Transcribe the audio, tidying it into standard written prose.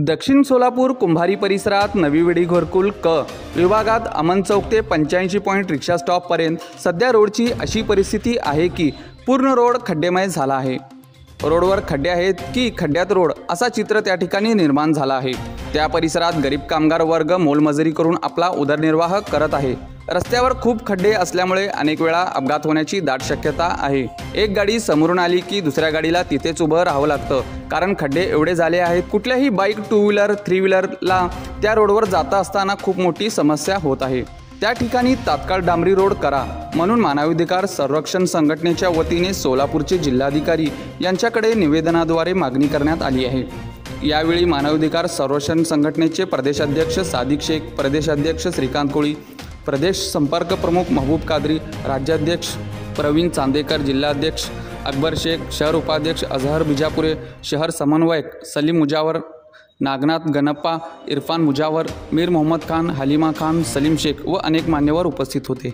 दक्षिण सोलापूर कुंभारी परिसरात नवी विडी घरकुल क विभागात अमन चौक ते 85 पॉईंट रिक्षा स्टॉपपर्यंत सध्या रोडची अशी परिस्थिती आहे की पूर्ण रोड खड्डेमय झाला आहे। रोडवर खड्डे आहेत की खड्ड्यात रोड असा चित्र त्या ठिकाणी निर्माण झाला आहे। त्या परिसरात गरीब कामगार वर्ग मोलमजुरी करून आपला उदरनिर्वाह करत आहे। रस्त्यावर खूप खड्डे असल्यामुळे अनेक वेळा अपघात होण्याची दाट शक्यता आहे। एक गाडी समोरून आली की दुसऱ्या गाडीला तिथेच उभं राहावं लागतं, कारण खड्डे एवढे झाले आहेत। कुठल्याही बाईक, टू व्हीलर, थ्री व्हीलरला त्या रोडवर जाता असताना खूप मोठी समस्या होत आहे। त्या ठिकाणी तात्काळ डांबरी रोड करा म्हणून मानवाधिकार संरक्षण संघटनेच्या वतीने सोलापूरचे जिल्हाधिकारी यांच्याकडे निवेदनाद्वारे मागणी करण्यात आली आहे। यावेळी मानवाधिकार संरक्षण संघटनेचे प्रदेशाध्यक्ष सादिक शेख, प्रदेशाध्यक्ष श्रीकांत कोळी, प्रदेश संपर्क प्रमुख महबूब कादरी, राज्याध्यक्ष प्रवीण चांदेकर, जिल्हाध्यक्ष अकबर शेख, शहर उपाध्यक्ष अजहर बिजापुरे, शहर समन्वयक सलीम मुजावर, नागनाथ गणप्पा, इरफान मुजावर, मीर मोहम्मद खान, हलीमा खान, सलीम शेख व अनेक मान्यवर उपस्थित होते।